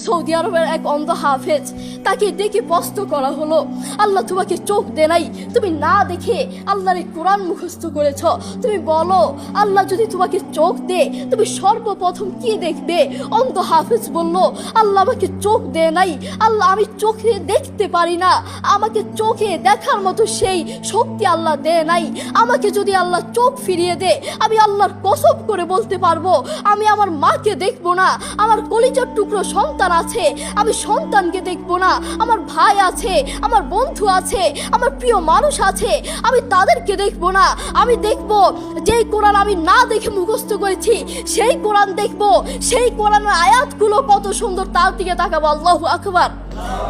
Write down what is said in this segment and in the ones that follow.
Saudi আরবের এক অন্ধ হাফেজ, তাকে ডেকে প্রশ্ন করা হলো, আল্লাহ তোমাকে চোখ দে নাই, তুমি না দেখে আল্লাহর এই কোরআন মুখস্থ করেছ, তুমি বলো আল্লাহ যদি তোমাকে চোখ দে তুমি সর্বপ্রথম কি দেখবে? অন্ধ হাফেজ বলল, আল্লাহ আমাকে চোখ দে নাই, আল্লাহ আমি চোখে দেখতে পারি না, আমাকে চোখে দেখার মতো সেই শক্তি আল্লাহ দে নাই। আমাকে যদি আল্লাহ চোখ ফিরিয়ে দে, আমি আল্লাহর কসম করে বলতে পারবো আমি আমার মাকে দেখবো না, আমার কলিজার টুকরো সন্তান আছে আমি সন্তানকে দেখবো না, আমার ভাই আছে, আমার বন্ধু আছে, আমার প্রিয় মানুষ আছে আমি তাদেরকে দেখবো না। আমি দেখবো যেই কোরআন আমি না দেখে মুখস্থ করেছি সেই কোরআন দেখবো, সেই কোরআনের আয়াতগুলো কত সুন্দর তার দিকে তাকাবো। আল্লাহু আকবার।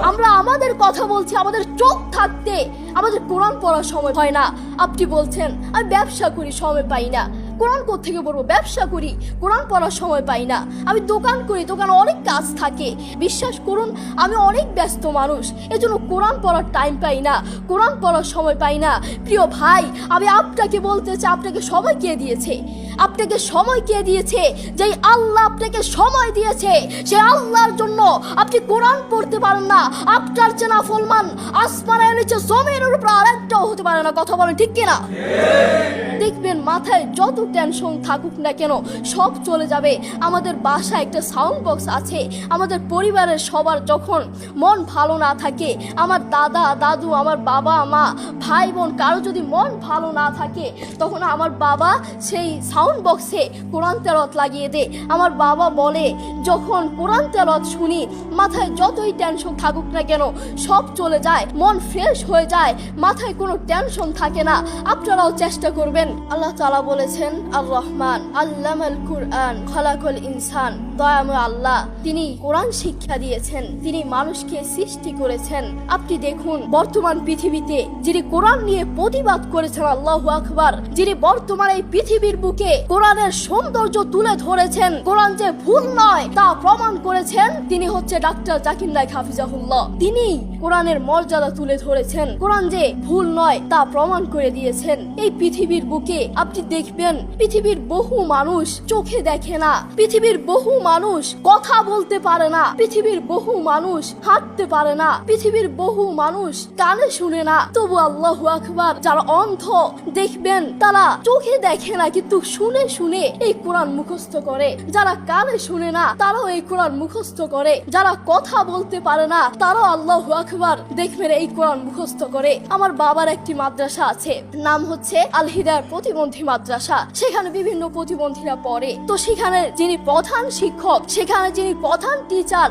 আমরা আমাদের কথা বলছি, আমাদের চোখ থাকতে আমাদের কোরআন পড়ার সময় হয় না। আপনি বলছেন আমি ব্যবসা করি সময় পাই না, কোরআন কোত্থেকে পড়বো? ব্যবসা করি, কোরআন পড়ার সময় পাই না। আমি দোকান করি, দোকানে অনেক কাজ থাকে, বিশ্বাস করুন আমি অনেক ব্যস্ত মানুষ, এজন্য কোরআন পড়ার টাইম পাই না, কোরআন পড়ার সময় পাই না। প্রিয় ভাই, আমি আপনাকে বলতে চাই, আপনাকে সময় কে দিয়েছে? আপনাকে সময় কে দিয়েছে? যেই আল্লাহ আপনাকে সময় দিয়েছে সেই আল্লাহর জন্য আপনি কোরআন পড়তে পারেন না। আপনার চেনা ফলমান আসমানের নিচে জমিনের উপর আরেকটাও হতে পারে না। কথা বলেন ঠিক কিনা? দেখবেন মাথায় যত টেনশন থাকুক না কেন সব চলে যাবে। আমাদের বাসায় একটা সাউন্ড বক্স আছে, আমাদের পরিবারের সবার যখন মন ভালো না থাকে, আমার দাদা দাদু, আমার বাবা মা, ভাই বোন কারো যদি মন ভালো না থাকে, তখন আমার বাবা সেই সাউন্ড বক্সে কোরআন তেলাওয়াত লাগিয়ে দেয়। আমার বাবা বলে যখন কোরআন তেলাওয়াত শুনি মাথায় যতই টেনশন থাকুক না কেন সব চলে যায়, মন ফ্রেশ হয়ে যায়, মাথায় কোনো টেনশন থাকে না। আপনারাও চেষ্টা করবেন। আল্লাহ তাআলা বলেছেন আর রহমান আল্লামাল কুরআন খালাকাল ইনসান, দয়াময় আল্লাহ তিনি কোরআন শিক্ষা দিয়েছেন, তিনি মানুষকে সৃষ্টি করেছেন। আপনি দেখুন বর্তমান পৃথিবীতে যিনি কোরআন নিয়ে প্রতিবাদ করেছেন, আল্লাহু আকবার, যিনি বর্তমান এই পৃথিবীর বুকে কোরআনের সৌন্দর্য তুলে ধরেছেন, কোরআন যে ভুল নয় তা প্রমাণ করেছেন, তিনি হচ্ছে ডাক্তার জাকির নায়েক হাফিজাহুল্লাহ। তিনি কোরআনের মর্যাদা তুলে ধরেছেন, কোরআন যে ভুল নয় তা প্রমাণ করে দিয়েছেন। এই পৃথিবীর বুকে আপনি দেখবেন পৃথিবীর বহু মানুষ চোখে দেখে না, পৃথিবীর বহু মানুষ কথা বলতে পারে না, পৃথিবীর বহু মানুষ হাঁটতে পারে না, পৃথিবীর বহু মানুষ কানে শুনে না, তবু আল্লাহু আকবার যারা অন্ধ দেখবেন তারা চোখে দেখে না কিন্তু শুনে শুনে এই কোরআন মুখস্থ করে, যারা কানে শুনে না তারাও এই কোরআন মুখস্থ করে, যারা কথা বলতে পারে না তারাও আল্লাহু আকবার দেখবেন এই কোরআন মুখস্থ করে। আমার বাবার একটি মাদ্রাসা আছে, নাম হচ্ছে আল হিদায়াত প্রতিবন্ধী মাদ্রাসা, সেখানে বিভিন্ন প্রতিবন্ধীরা পড়ে। তো সেখানে যিনি প্রধান শিক্ষক, সেখানে যিনি প্রধান টিচার